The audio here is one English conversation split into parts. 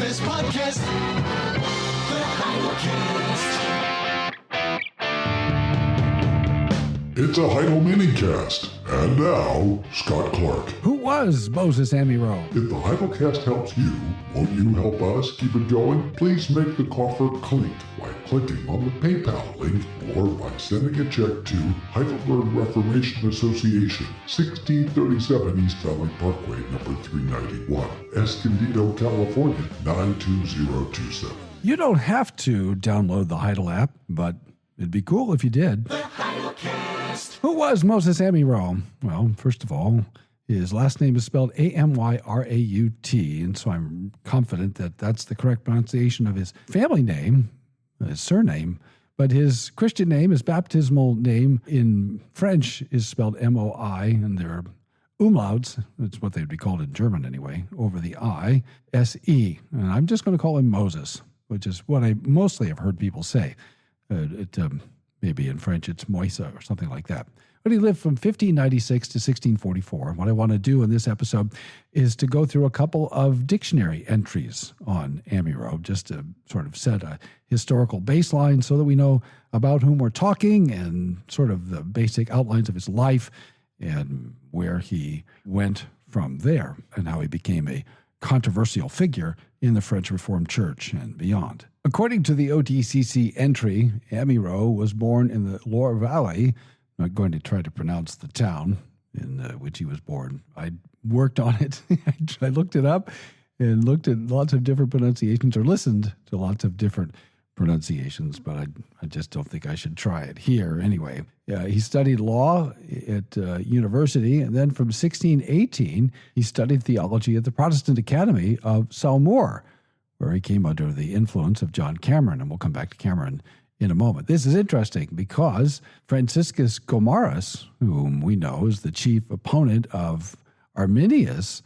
this podcast, the Heidelcast. It's a Heidel minicast. And now, Scott Clark. Who was Moses Amyraut? If the Heidelcast helps you, won't you help us keep it going? Please make the coffer clink by clicking on the PayPal link or by sending a check to Heidelberg Reformation Association, 1637 East Valley Parkway, number 391, Escondido, California, 92027. You don't have to download the Heidel app, but it'd be cool if you did. The Heidelcast. Who was Moses Amyraut? Well, first of all, his last name is spelled Amyraut, and so I'm confident that that's the correct pronunciation of his family name, his surname. But his Christian name, his baptismal name in French is spelled Moi, and there are umlauts, that's what they'd be called in German anyway, over the I, S-E. And I'm just going to call him Moses, which is what I mostly have heard people say. Maybe in French it's Moise or something like that. But he lived from 1596 to 1644. What I want to do in this episode is to go through a couple of dictionary entries on Amyraut, just to sort of set a historical baseline so that we know about whom we're talking and sort of the basic outlines of his life and where he went from there and how he became a controversial figure in the French Reformed Church and beyond. According to the OTCC entry, Amyraut was born in the Loire Valley. I'm not going to try to pronounce the town in which he was born. I worked on it. I looked it up and looked at lots of different pronunciations or listened to lots of different pronunciations, but I just don't think I should try it here anyway. He studied law at university, and then from 1618, he studied theology at the Protestant Academy of Saumur, where he came under the influence of John Cameron, and we'll come back to Cameron in a moment. This is interesting because Franciscus Gomarus, whom we know is the chief opponent of Arminius,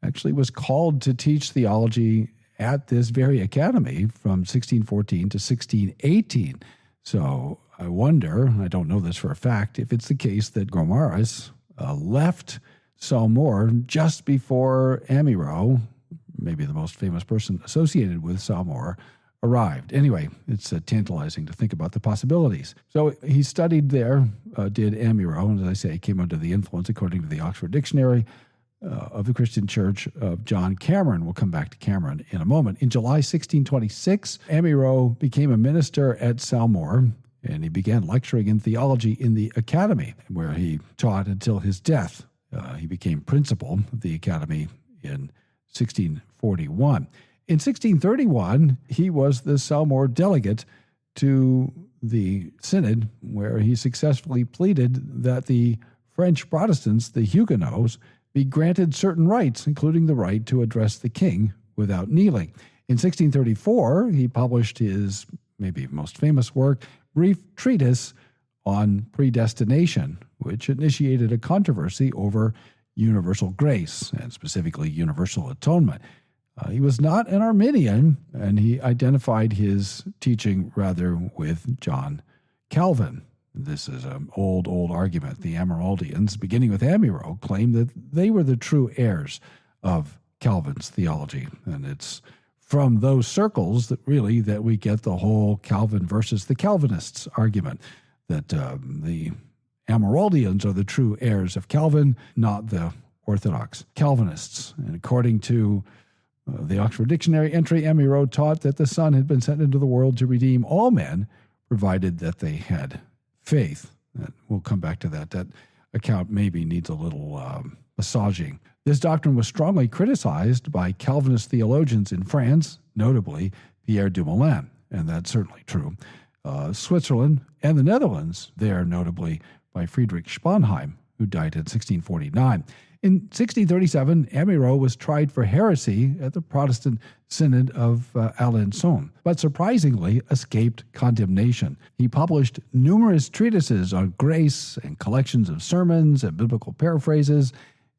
actually was called to teach theology at this very academy from 1614 to 1618. So I wonder, I don't know this for a fact, if it's the case that Gomarus left Saumur just before Amyraut, maybe the most famous person associated with Saumur, arrived. Anyway, it's tantalizing to think about the possibilities. So he studied there, did Amyraut, and as I say, came under the influence, according to the Oxford Dictionary, of the Christian Church of John Cameron. We'll come back to Cameron in a moment. In July 1626, Amyraut became a minister at Saumur, and he began lecturing in theology in the academy, where he taught until his death. He became principal of the academy in 1641. In 1631, he was the Saumur delegate to the synod, where he successfully pleaded that the French Protestants, the Huguenots, be granted certain rights, including the right to address the king without kneeling. In 1634, he published his maybe most famous work, Brief Treatise on Predestination, which initiated a controversy over universal grace, and specifically universal atonement. He was not an Arminian, and he identified his teaching rather with John Calvin. This is an old argument. The Amyraldians, beginning with Amyraut, claimed that they were the true heirs of Calvin's theology. And it's from those circles that we get the whole Calvin versus the Calvinists argument, that the Amyraldians are the true heirs of Calvin, not the Orthodox Calvinists. And according to the Oxford Dictionary entry, Amyraut taught that the Son had been sent into the world to redeem all men, provided that they had faith. We'll come back to that. That account maybe needs a little massaging. This doctrine was strongly criticized by Calvinist theologians in France, notably Pierre Dumoulin, and that's certainly true. Switzerland and the Netherlands, there notably by Friedrich Sponheim, who died in 1649. In 1637, Amyraut was tried for heresy at the Protestant Synod of Alençon, but surprisingly escaped condemnation. He published numerous treatises on grace and collections of sermons and biblical paraphrases,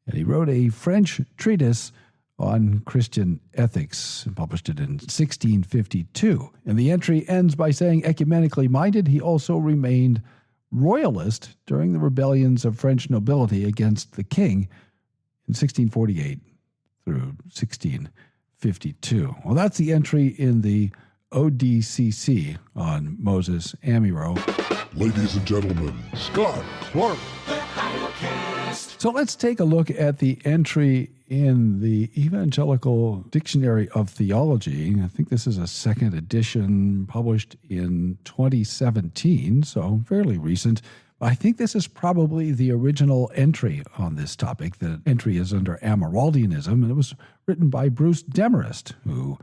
and he wrote a French treatise on Christian ethics and published it in 1652. And the entry ends by saying, ecumenically minded, he also remained royalist during the rebellions of French nobility against the king in 1648 through 1650. 52. Well, that's the entry in the ODCC on Moses Amyraut. Ladies and gentlemen, Scott Clark. So let's take a look at the entry in the Evangelical Dictionary of Theology. I think this is a second edition published in 2017, so fairly recent. I think this is probably the original entry on this topic. The entry is under Amyraldianism, and it was written by Bruce Demarest, who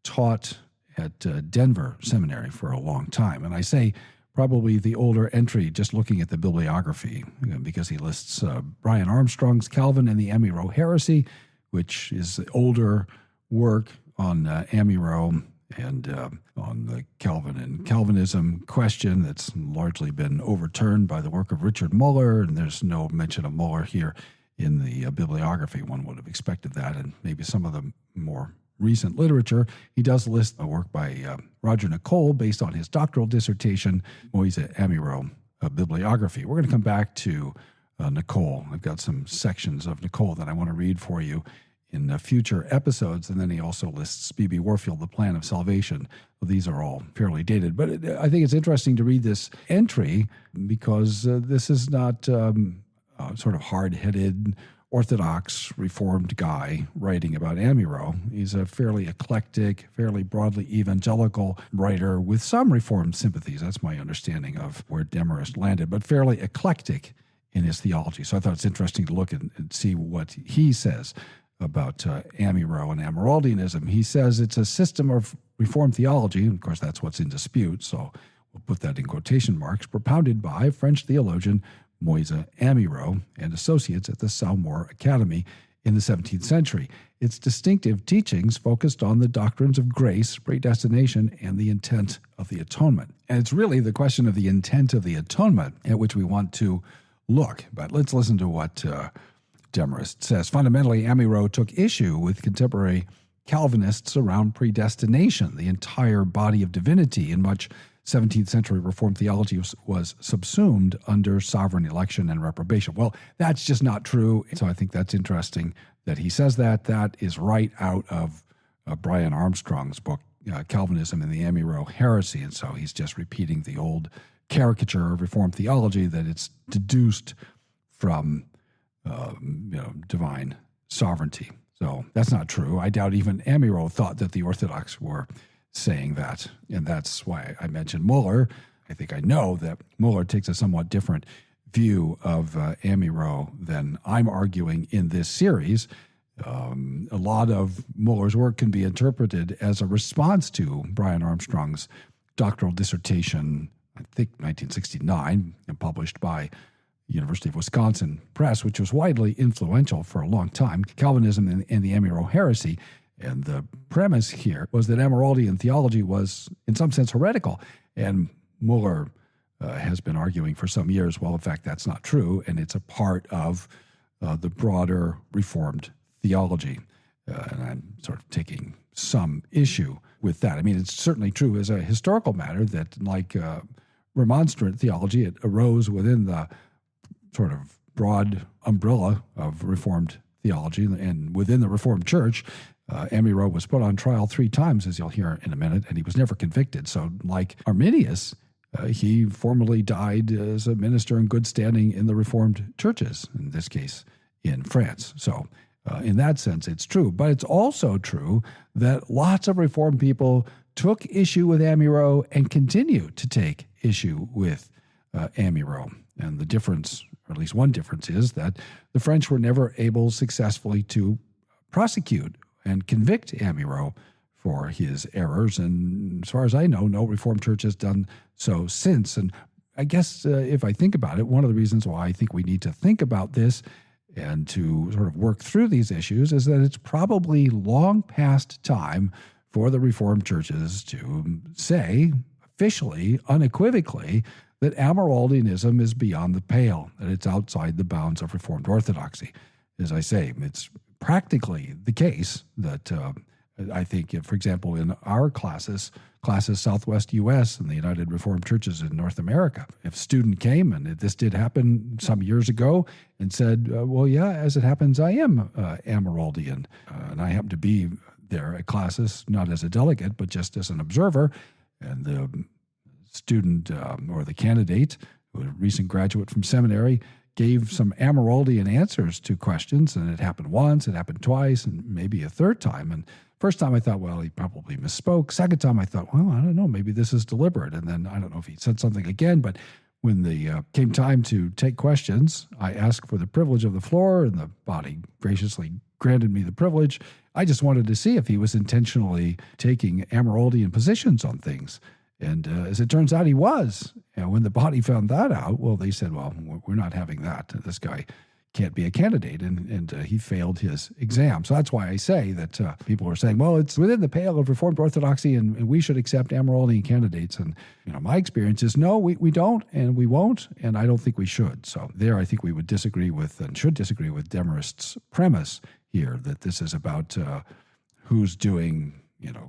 taught at Denver Seminary for a long time. And I say probably the older entry, just looking at the bibliography, because he lists Brian Armstrong's Calvin and the Amyraut Heresy, which is the older work on Amyraut and on the Calvin and Calvinism question that's largely been overturned by the work of Richard Muller, and there's no mention of Muller here in the bibliography. One would have expected that, and maybe some of the more recent literature. He does list a work by Roger Nicole based on his doctoral dissertation, Moses Amyraut, a bibliography. We're going to come back to Nicole. I've got some sections of Nicole that I want to read for you in future episodes, and then he also lists B.B. Warfield, The Plan of Salvation. Well, these are all fairly dated, but I think it's interesting to read this entry because this is not sort of hard-headed, Orthodox Reformed guy writing about Amyraut. He's a fairly eclectic, fairly broadly evangelical writer with some Reformed sympathies. That's my understanding of where Demarest landed, but fairly eclectic in his theology. So I thought it's interesting to look and see what he says about Amyraut and Amyraldianism. He says it's a system of Reformed theology, and of course that's what's in dispute, so we'll put that in quotation marks, propounded by French theologian Moses Amyraut and associates at the Saumur Academy in the 17th century. Its distinctive teachings focused on the doctrines of grace, predestination, and the intent of the atonement. And it's really the question of the intent of the atonement at which we want to look. But let's listen to what Demarest says. Fundamentally, Amyraut took issue with contemporary Calvinists around predestination. The entire body of divinity in much 17th century Reformed theology was subsumed under sovereign election and reprobation. Well, that's just not true. So I think that's interesting that he says that. That is right out of Brian Armstrong's book, Calvinism and the Amyraut Heresy. And so he's just repeating the old caricature of Reformed theology that it's deduced from divine sovereignty. So that's not true. I doubt even Amyraut thought that the Orthodox were saying that, and that's why I mentioned Muller. I think I know that Muller takes a somewhat different view of Amyraut than I'm arguing in this series. A lot of Muller's work can be interpreted as a response to Brian Armstrong's doctoral dissertation, I think 1969, and published by University of Wisconsin Press, which was widely influential for a long time, Calvinism and the Amyraut Heresy. And the premise here was that Amyraldian theology was, in some sense, heretical. And Muller has been arguing for some years, well, in fact, that's not true, and it's a part of the broader Reformed theology. And I'm sort of taking some issue with that. I mean, it's certainly true as a historical matter that, like Remonstrant theology, it arose within the sort of broad umbrella of Reformed theology, and within the Reformed Church, Amyraut was put on trial 3 times, as you'll hear in a minute, and he was never convicted. So like Arminius, he formally died as a minister in good standing in the Reformed churches, in this case in France. So in that sense, it's true. But it's also true that lots of Reformed people took issue with Amyraut and continue to take issue with Amyraut. And the difference, or at least one difference, is that the French were never able successfully to prosecute and convict Amyraut for his errors. And as far as I know, no Reformed church has done so since. And I guess if I think about it, one of the reasons why I think we need to think about this and to sort of work through these issues is that it's probably long past time for the Reformed churches to say officially, unequivocally, that Amyraldianism is beyond the pale, that it's outside the bounds of Reformed orthodoxy. As I say, it's practically the case that I think, for example, in our classes Southwest U.S. and the United Reformed Churches in North America, if a student came, and this did happen some years ago, and said, well, yeah, as it happens, I am Amyraldian, and I happen to be there at classes, not as a delegate, but just as an observer. And the student or the candidate, who was a recent graduate from seminary, gave some Amyraldian answers to questions, and it happened once, it happened twice, and maybe a third time. And first time I thought, well, he probably misspoke. Second time I thought, well, I don't know, maybe this is deliberate. And then I don't know if he said something again, but when the came time to take questions, I asked for the privilege of the floor, and the body graciously granted me the privilege. I just wanted to see if he was intentionally taking Amyraldian positions on things. And as it turns out, he was. And when the body found that out, well, they said, well, we're not having that. This guy can't be a candidate. And he failed his exam. So that's why I say that people are saying, well, it's within the pale of Reformed Orthodoxy, and we should accept Amyraldian candidates. And my experience is, no, we don't, and we won't, and I don't think we should. So there I think we would disagree with, and should disagree with, Demarest's premise here, that this is about who's doing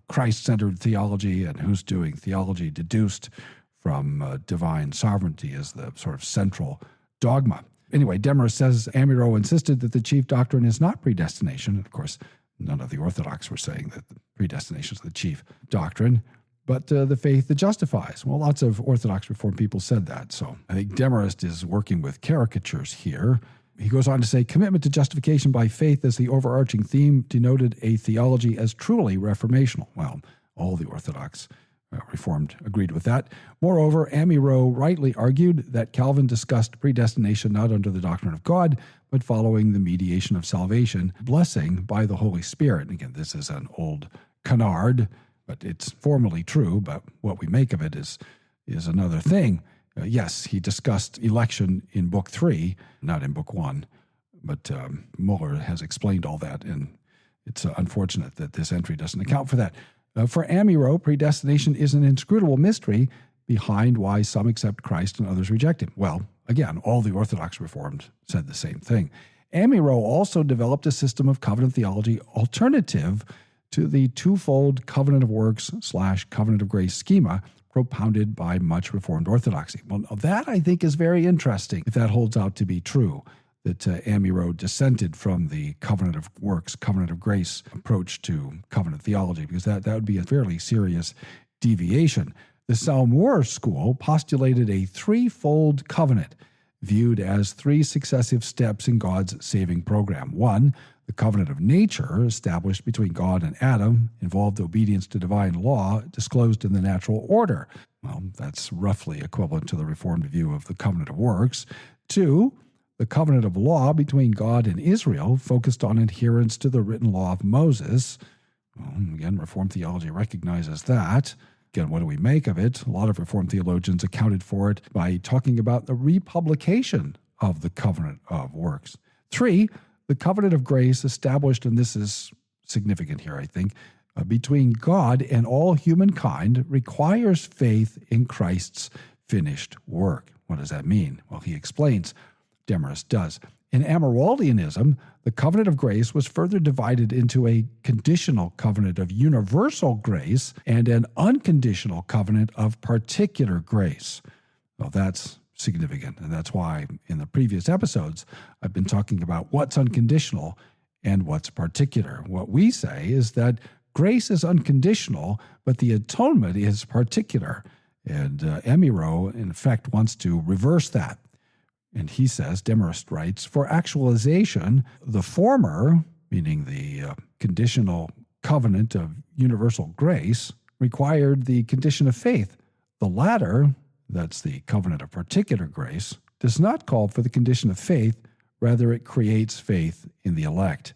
Christ-centered theology and who's doing theology deduced from divine sovereignty as the sort of central dogma. Anyway, Demarest says Amyraut insisted that the chief doctrine is not predestination. Of course, none of the Orthodox were saying that predestination is the chief doctrine, but the faith that justifies. Well, lots of Orthodox Reformed people said that. So I think Demarest is working with caricatures here. He goes on to say, commitment to justification by faith as the overarching theme denoted a theology as truly reformational. Well, all the Orthodox Reformed agreed with that. Moreover, Amyraut rightly argued that Calvin discussed predestination not under the doctrine of God, but following the mediation of salvation, blessing by the Holy Spirit. And again, this is an old canard, but it's formally true, but what we make of it is another thing. Yes, he discussed election in Book 3, not in Book 1, but Muller has explained all that, and it's unfortunate that this entry doesn't account for that. For Amyraut, predestination is an inscrutable mystery behind why some accept Christ and others reject him. Well, again, all the Orthodox Reformed said the same thing. Amyraut also developed a system of covenant theology alternative to the twofold covenant of works / covenant of grace schema propounded by much Reformed Orthodoxy. Well, that I think is very interesting, if that holds out to be true, that Amyraut dissented from the covenant of works, covenant of grace approach to covenant theology, because that would be a fairly serious deviation. The Salmour school postulated a threefold covenant, viewed as three successive steps in God's saving program. One, the covenant of nature, established between God and Adam, involved obedience to divine law disclosed in the natural order. Well, that's roughly equivalent to the Reformed view of the covenant of works. Two, the covenant of law between God and Israel, focused on adherence to the written law of Moses. Well, again, Reformed theology recognizes that. Again, what do we make of it? A lot of Reformed theologians accounted for it by talking about the republication of the covenant of works. Three, the covenant of grace established, and this is significant here, I think, between God and all humankind requires faith in Christ's finished work. What does that mean? Well, he explains. Demarest does. In Amyraldianism, the covenant of grace was further divided into a conditional covenant of universal grace and an unconditional covenant of particular grace. Well, that's significant, and that's why in the previous episodes I've been talking about what's unconditional and what's particular. What we say is that grace is unconditional, but the atonement is particular. And Amyraut, in effect, wants to reverse that. And he says, Demarest writes, for actualization, the former, meaning the conditional covenant of universal grace, required the condition of faith. The latter, that's the covenant of particular grace, does not call for the condition of faith, rather it creates faith in the elect.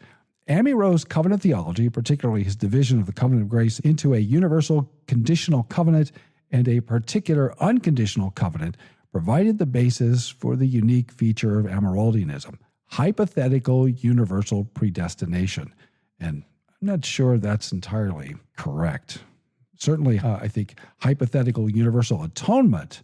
Amyraut's covenant theology, particularly his division of the covenant of grace into a universal conditional covenant and a particular unconditional covenant, provided the basis for the unique feature of Amyraldianism, hypothetical universal predestination. And I'm not sure that's entirely correct. Certainly, I think hypothetical universal atonement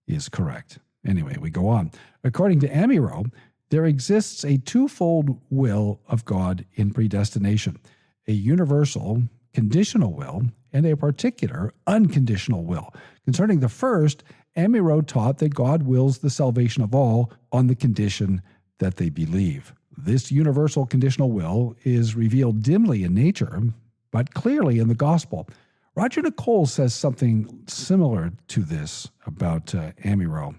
is correct. Anyway, we go on. According to Amyraut, there exists a twofold will of God in predestination, a universal conditional will and a particular unconditional will. Concerning the first, Amyraut taught that God wills the salvation of all on the condition that they believe. This universal conditional will is revealed dimly in nature, but clearly in the gospel. Roger Nicole says something similar to this about Amyraut.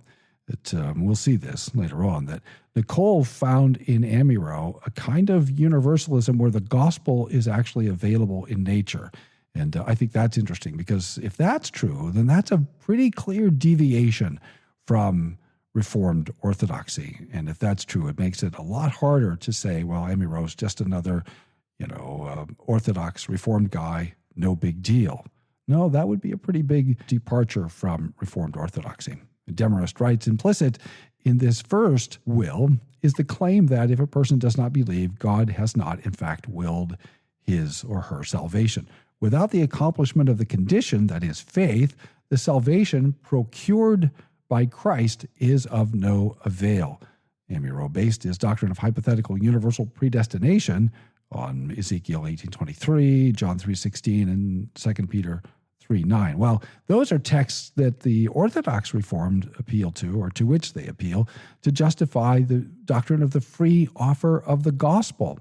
We'll see this later on, that Nicole found in Amyraut a kind of universalism where the gospel is actually available in nature. And I think that's interesting, because if that's true, then that's a pretty clear deviation from Reformed orthodoxy. And if that's true, it makes it a lot harder to say, well, Amyraut's just another, Orthodox Reformed guy, no big deal. No, that would be a pretty big departure from Reformed orthodoxy. Demarest writes, implicit in this first will is the claim that if a person does not believe, God has not, in fact, willed his or her salvation. Without the accomplishment of the condition, that is faith, the salvation procured by Christ is of no avail. Amyraut based his doctrine of hypothetical universal predestination on Ezekiel 18:23, John 3:16, and 2 Peter 3:9. Well, those are texts that the Orthodox Reformed appeal to, or to which they appeal, to justify the doctrine of the free offer of the gospel.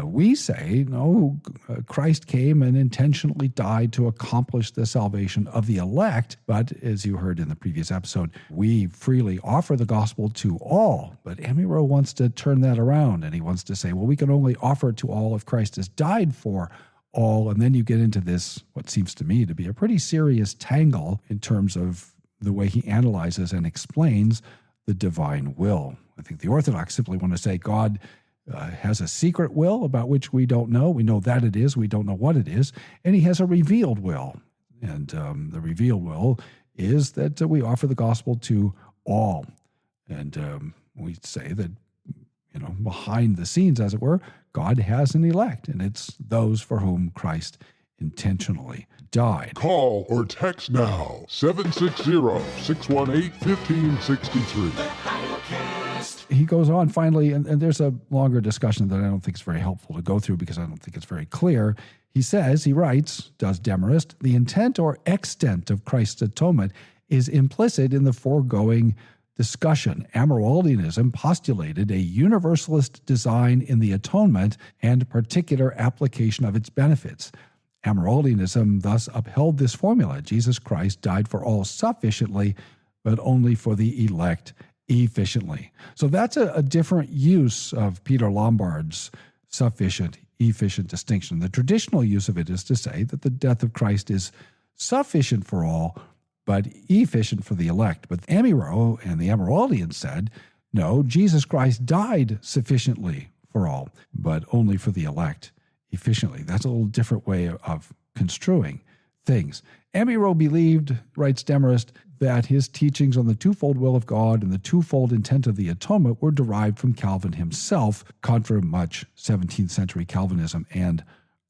We say, no, Christ came and intentionally died to accomplish the salvation of the elect. But as you heard in the previous episode, we freely offer the gospel to all. But Amyraut wants to turn that around, and he wants to say, well, we can only offer it to all if Christ has died for all. And then you get into this, what seems to me to be a pretty serious tangle in terms of the way he analyzes and explains the divine will. I think the Orthodox simply want to say God has a secret will about which we don't know. We know that it is. We don't know what it is. And he has a revealed will. And the revealed will is that we offer the gospel to all. And we say that, behind the scenes, as it were, God has an elect, and it's those for whom Christ intentionally died. Call or text now, 760-618-1563. He goes on finally, and there's a longer discussion that I don't think is very helpful to go through because I don't think it's very clear. He writes, does Demarest, the intent or extent of Christ's atonement is implicit in the foregoing discussion. Amyraldianism postulated a universalist design in the atonement and particular application of its benefits. Amyraldianism thus upheld this formula. Jesus Christ died for all sufficiently, but only for the elect efficiently. So that's a different use of Peter Lombard's sufficient, efficient distinction. The traditional use of it is to say that the death of Christ is sufficient for all, but efficient for the elect. But Amyraut and the Amyraldians said, no, Jesus Christ died sufficiently for all, but only for the elect efficiently. That's a little different way of construing things. Amyraut believed, writes Demarest, that his teachings on the twofold will of God and the twofold intent of the atonement were derived from Calvin himself, contra much 17th century Calvinism and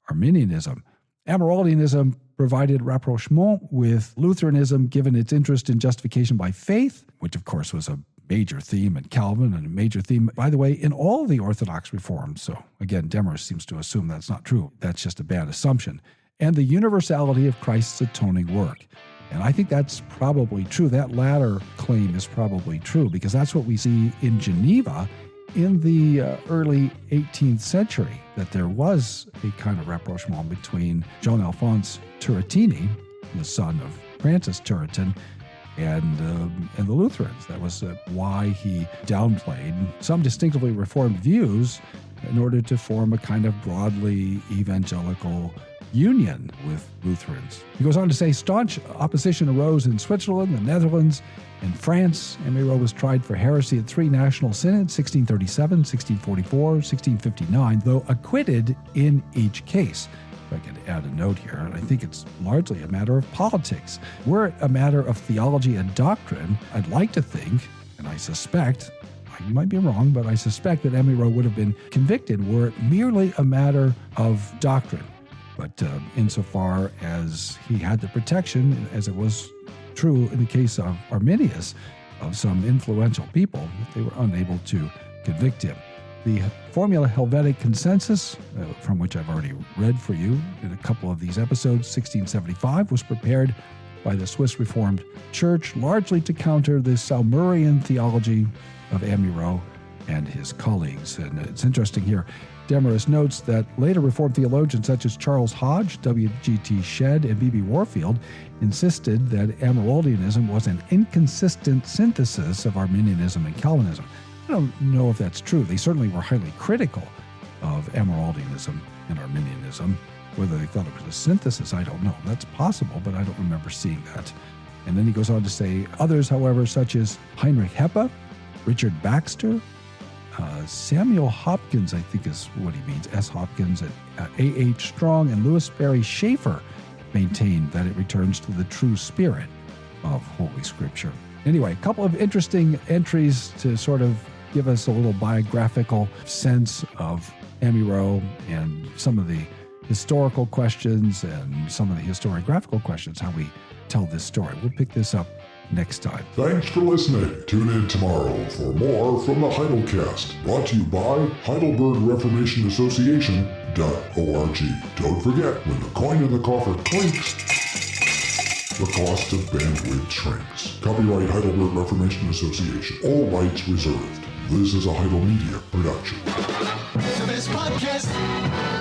Arminianism. Amyraldianism provided rapprochement with Lutheranism, given its interest in justification by faith, which of course was a major theme in Calvin and a major theme, by the way, in all the Orthodox reforms. So again, Demarest seems to assume that's not true. That's just a bad assumption. And the universality of Christ's atoning work. And I think that's probably true. That latter claim is probably true because that's what we see in Geneva in the early 18th century, that there was a kind of rapprochement between Jean-Alphonse Turretini, the son of Francis Turretin, and the Lutherans. That was why he downplayed some distinctively Reformed views in order to form a kind of broadly evangelical union with Lutherans. He goes on to say, staunch opposition arose in Switzerland, the Netherlands, and France. Amyraut was tried for heresy at 3 national synods, 1637, 1644, 1659, though acquitted in each case. If I could add a note here, I think it's largely a matter of politics. Were it a matter of theology and doctrine, I'd like to think, and I suspect, I might be wrong, but I suspect that Amyraut would have been convicted were it merely a matter of doctrine. But insofar as he had the protection, as it was true in the case of Arminius, of some influential people, they were unable to convict him. The Formula Helvetic Consensus, from which I've already read for you in a couple of these episodes, 1675, was prepared by the Swiss Reformed Church, largely to counter the Salmurian theology of Amyraut, and his colleagues. And it's interesting here, Demarest notes that later Reformed theologians such as Charles Hodge, W.G.T. Shedd, and B.B. Warfield insisted that Amyraldianism was an inconsistent synthesis of Arminianism and Calvinism. I don't know if that's true. They certainly were highly critical of Amyraldianism and Arminianism. Whether they thought it was a synthesis, I don't know. That's possible, but I don't remember seeing that. And then he goes on to say, others, however, such as Heinrich Heppe, Richard Baxter, Samuel Hopkins, I think is what he means, S. Hopkins, and A.H. Strong, and Louis Berry Schaeffer maintained that it returns to the true spirit of Holy Scripture. Anyway, a couple of interesting entries to sort of give us a little biographical sense of Amyraut and some of the historical questions and some of the historiographical questions, how we tell this story. We'll pick this up next time. Thanks for listening. Tune in tomorrow for more from the Heidelcast, brought to you by Heidelberg Reformation Association.org. Don't forget, when the coin in the coffer clinks, the cost of bandwidth shrinks. Copyright Heidelberg Reformation Association. All rights reserved. This is a Heidel Media production. To this podcast.